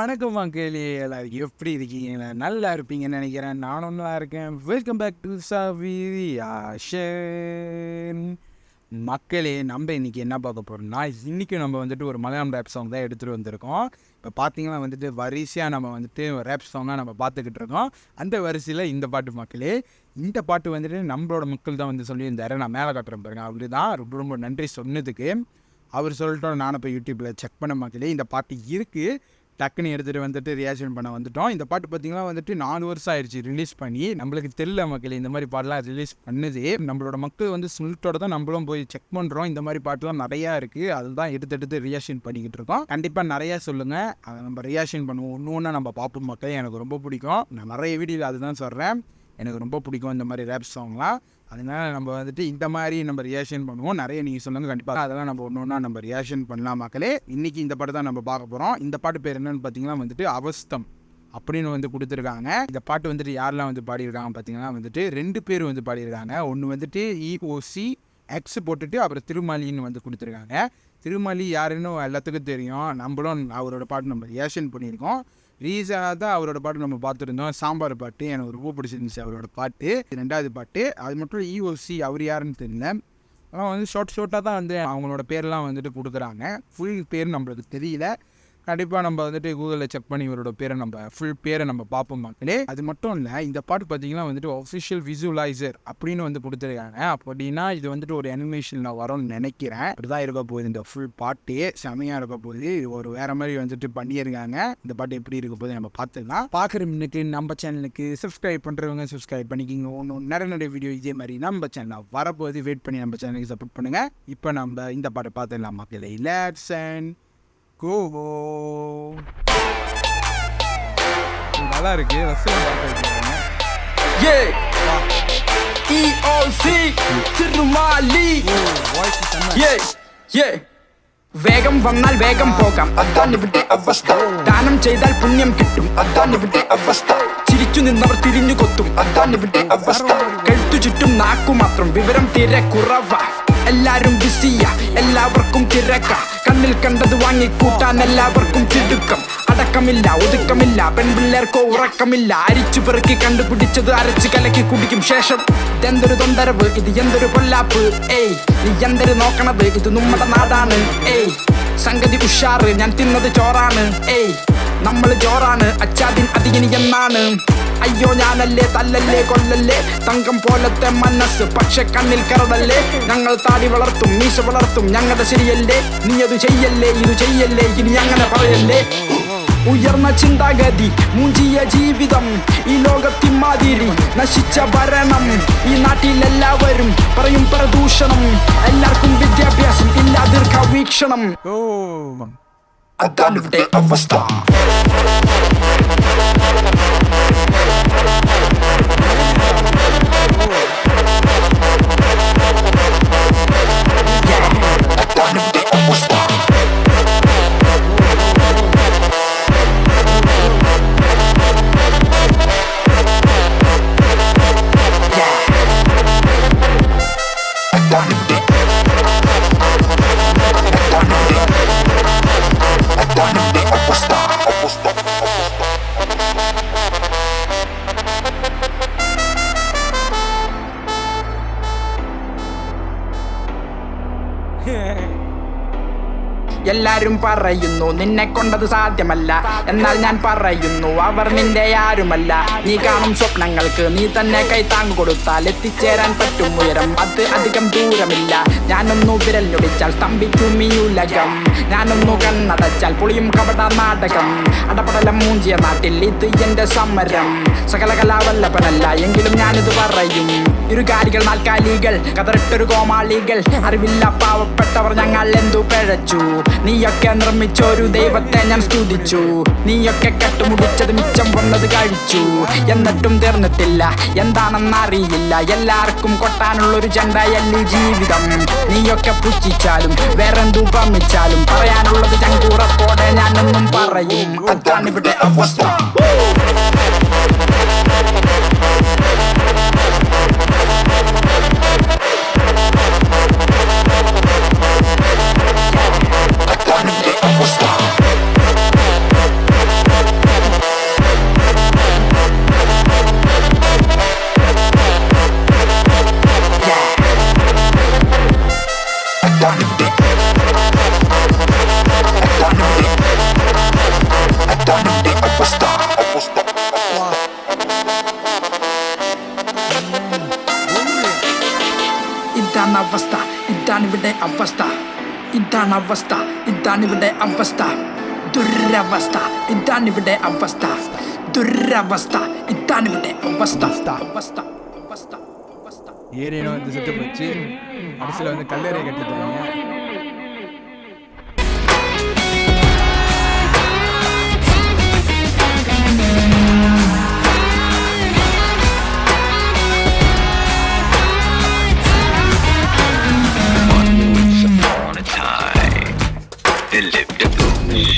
வணக்கம் மக்களே, எல்லாரும் எப்படி இருக்கீங்க? நல்லா இருப்பீங்கன்னு நினைக்கிறேன். நானும் நல்லா இருக்கேன். வெல்கம் பேக் டு சவியாஷன். மக்களே, நம்ம இன்றைக்கி என்ன பார்க்க போகிறோம்னா, இன்றைக்கி நம்ம வந்துட்டு ஒரு மலையாளம் ரேப் சாங் தான் எடுத்துகிட்டு வந்திருக்கோம். இப்போ பார்த்தீங்கன்னா வந்துட்டு வரிசையாக நம்ம வந்துட்டு ரேப் சாங்காக நம்ம பார்த்துக்கிட்டு இருக்கோம். அந்த வரிசையில் இந்த பாட்டு மக்களே, இந்த பாட்டு வந்துட்டு நம்மளோட மக்கள் தான் வந்து சொல்லியிருந்தாரு. நான் மேலே காட்டுறேன் பாருங்க. அவரு தான் ரொம்ப ரொம்ப நன்றி சொன்னதுக்கு. அவர் சொல்லிட்டோம். நானும் இப்போ யூடியூப்பில் செக் பண்ண மக்களே, இந்த பாட்டு இருக்குது. டக்குன்னு எடுத்துகிட்டு வந்துட்டு ரியாக்ஷன் பண்ண வந்துட்டோம். இந்த பாட்டு பார்த்திங்கன்னா வந்துட்டு 4 வருஷம் ஆயிடுச்சு ரிலீஸ் பண்ணி. நம்மளுக்கு தெரியல மக்களே இந்த மாதிரி பாட்டெலாம் ரிலீஸ் பண்ணுது. நம்மளோட மக்கள் வந்து சொல்லிட்டோட தான் நம்மளும் போய் செக் பண்ணுறோம். இந்த மாதிரி பாட்டுலாம் நிறையா இருக்குது. அதுதான் எடுத்து ரியாக்ஷன் பண்ணிக்கிட்டு இருக்கோம். கண்டிப்பாக நிறையா சொல்லுங்கள், அதை நம்ம ரியாக்ஷன் பண்ணுவோம். ஒன்று நம்ம பார்ப்போம் மக்களே. எனக்கு ரொம்ப பிடிக்கும். நான் நிறைய வீடியோவில் அதுதான் சொல்கிறேன். எனக்கு ரொம்ப பிடிக்கும் இந்த மாதிரி ரேப் சாங்லாம். அதனால் நம்ம வந்துட்டு இந்த மாதிரி நம்ம ரியாக்ஷன் பண்ணுவோம். நிறைய நீங்கள் சொல்லுங்கள், கண்டிப்பாக அதெல்லாம் நம்ம ஒன்று நம்ம ரியாக்ஷன் பண்ணலாம் மக்களே. இன்றைக்கி இந்த பாட்டு தான் நம்ம பார்க்க போகிறோம். இந்த பாட்டு பேர் என்னென்னு பார்த்தீங்கன்னா வந்துட்டு அவஸ்தம் அப்படின்னு வந்து கொடுத்துருக்காங்க. இந்த பாட்டு வந்துட்டு யாரெல்லாம் வந்து பாடியிருக்காங்க பார்த்தீங்கன்னா வந்துட்டு 2 பேர் வந்து பாடியிருக்காங்க. ஒன்று வந்துட்டு EOC X போட்டுட்டு அப்புறம் திருமாலின்னு வந்து கொடுத்துருக்காங்க. திருமாலி யாருன்னு எல்லாத்துக்கும் தெரியும். நம்மளும் அவரோட பாட்டு நம்ம ரியாக்ஷன் பண்ணியிருக்கோம். ரீசனாக தான் அவரோட பாட்டு நம்ம பார்த்துருந்தோம். சாம்பார் பாட்டு எனக்கு ரொம்ப பிடிச்சிருந்துச்சு அவரோட பாட்டு. 2வது பாட்டு அது மட்டும் EOC அவர் யாருன்னு தெரியல. ஆனால் வந்து ஷார்ட்டாக தான் வந்து அவங்களோட பேரெலாம் வந்துட்டு கொடுக்குறாங்க. ஃபுல் பேர் நம்மளுக்கு தெரியல. கண்டிப்பாக நம்ம வந்துட்டு கூகுளில் செக் பண்ணி இவரோட பேரை நம்ம ஃபுல் பேரை நம்ம பார்ப்போம் மக்களே. அது மட்டும் இல்லை, இந்த பாட்டு பார்த்தீங்கன்னா வந்துட்டு ஒஃபிஷியல் விசுவலைசர் அப்படின்னு வந்து கொடுத்துருக்காங்க. அப்படின்னா இது வந்துட்டு ஒரு அனிமேஷனில் வரும்னு நினைக்கிறேன். இப்படிதான் இருக்க போகுது இந்த ஃபுல் பாட்டு. செமையாக இருக்க போகுது. இது ஒரு வேறு மாதிரி வந்துட்டு பண்ணியிருக்காங்க. இந்த பாட்டு எப்படி இருக்க போகுது நம்ம பார்த்துக்கலாம். பார்க்குற முன்னுக்கு நம்ம சேனலுக்கு சப்ஸ்கிரைப் பண்ணுறவங்க சப்ஸ்கிரைப் பண்ணிக்கிங்க. ஒன்றும் நிறைய வீடியோ இதே மாதிரி நம்ம சேனலில் வரப்போகுது. வெயிட் பண்ணி நம்ம சேனலுக்கு சப்போர்ட் பண்ணுங்கள். இப்போ நம்ம இந்த பாட்டை பார்த்துக்கலாம் மக்களே. லெட்ஸ் அண்ட் கோ. நல்லா இருக்கு. EOC திருமாலி. വേഗം വന്നാൽ വേഗം പോകാം, അതാണ് ഇവിടെ അവസ്ഥ. ദാനം ചെയ്താൽ പുണ്യം കിട്ടും, അതാണ് ഇവിടെ അവസ്ഥ. ചിരിച്ചു നിന്നവർ തിരിഞ്ഞു കൊത്തും, അതാണ് ഇവിടെ അവസ്ഥ. കഴുത്തു ചുറ്റും നാക്കു മാത്രം, വിവരം തീരെ കുറവ. എല്ലാരും ബിസിയ, എല്ലാവർക്കും തിരക്ക. കണ്ണിൽ കണ്ടത് വാങ്ങിക്കൂട്ടാൻ എല്ലാവർക്കും തിടുക്കം. അടക്കമില്ല, ഒതുക്കമില്ല, പെൺപിള്ളേർക്കോ ഉറക്കമില്ല. അരിച്ചു പെറുക്കി കണ്ടുപിടിച്ചത് അരച്ച് കലക്കി കുടിക്കും. ശേഷം ഇതെന്തൊരു തൊന്തരവ്, ഇത് എന്തൊരു പൊല്ലാപ്പ്. ഏയ് നീ എന്തൊരു നോക്കണത്, ഇത് നമ്മുടെ നാടാണ്. ഏയ് സംഗതി ഉഷാറ്, ഞാൻ തിന്നത് ചോറാണ്. ഏയ് നമ്മള് ജോറാണ്, അച്ചാദിൻ അതിന് എന്നാണ്. അയ്യോ ഞാനല്ലേ, തല്ലല്ലേ, കൊല്ലല്ലേ. തങ്കം പോലത്തെ മനസ്സ്, പക്ഷെ കണ്ണിൽ കരടല്ലേ. ഞങ്ങൾ താടി വളർത്തും, മീശ വളർത്തും, ഞങ്ങളുടെ ശരിയല്ലേ. നീ അത് ചെയ്യല്ലേ, ഇത് ചെയ്യല്ലേ, ഇനി അങ്ങനെ പറയല്ലേ. ഉയർന്ന ചിന്താഗതി, മൂഞ്ചിയ ജീവിതം, ഈ ലോകത്തിമാതിരി നശിച്ച ഭരണം. ഈ നാട്ടിലെല്ലാവരും പറയും പ്രദൂഷണം. എല്ലാവർക്കും വിദ്യാഭ്യാസം ഇല്ല, ദീർഘവീക്ഷണം. അതാണ് ഇവിടെ അവസ്ഥ. എല്ലാരും പറയുന്നു നിന്നെ കൊണ്ടത് സാധ്യമല്ല, എന്നാൽ ഞാൻ പറയുന്നു അവർ നിന്റെ ആരുമല്ല. നീ കാണും സ്വപ്നങ്ങൾക്ക് നീ തന്നെ കൈത്താങ്ങ് കൊടുത്താൽ എത്തിച്ചേരാൻ പറ്റും ഉയരം. അത് അധികം ദൂരമില്ല. ഞാനൊന്നു വിരൽ ഞൊടിച്ചാൽ സ്തംഭിക്കും ഈ ഉലകം. ഞാനൊന്നു കണ്ണടച്ചാൽ പൊളിയും കപട നാടകം. അടപടലം മൂഞ്ചിയ നാട്ടിൽ ഇത് എന്റെ സമരം. സകല കലാവല്ലഭനല്ല എങ്കിലും ഞാനിത് പറയും. ഇരുകാലികൾ നാൽക്കാലികൾ, കതറിട്ടൊരു കോമാളികൾ, അറിവില്ല പാവപ്പെട്ടവർ ഞങ്ങൾ എന്തു പിഴച്ചു. നീയൊക്കെ നിർമ്മിച്ചൊരു ദൈവത്തെ ഞാൻ സ്തുതിച്ചു. നീയൊക്കെ കെട്ടുമുടിച്ചത് മിച്ചം വന്നത് കഴിച്ചു. എന്നിട്ടും തീർന്നിട്ടില്ല, എന്താണെന്നറിയില്ല. എല്ലാവർക്കും കൊട്ടാനുള്ളൊരു ചെണ്ടയല്ലി ജീവിതം. നീയൊക്കെ പുച്ഛിച്ചാലും വേറെന്തു ഭ്രമിച്ചാലും പറയാനുള്ളത് ചങ്കൂറത്തോടെ ഞാനെന്നും പറയും. അതാണ് ഇവിടെ അവസ്ഥ. ഇതാണ് അവസ്ഥ ഇതാണിവിടെ അവസ്ഥ ഇതാണ് അവസ്ഥ ഇതാണിവിടെ അവസ്ഥ ദുരവസ്ഥ ഇതാണിവിടെ അവസ്ഥ ദുരവസ്ഥ ഇതാണിവിടെ അവസ്ഥ അവസ്ഥ അവസ്ഥ അവസ്ഥ ஏரியா வந்து செத்து போச்சு. கடைசியில் வந்து கல்லறை கட்டிட்டாங்க. Once upon a time, there lived a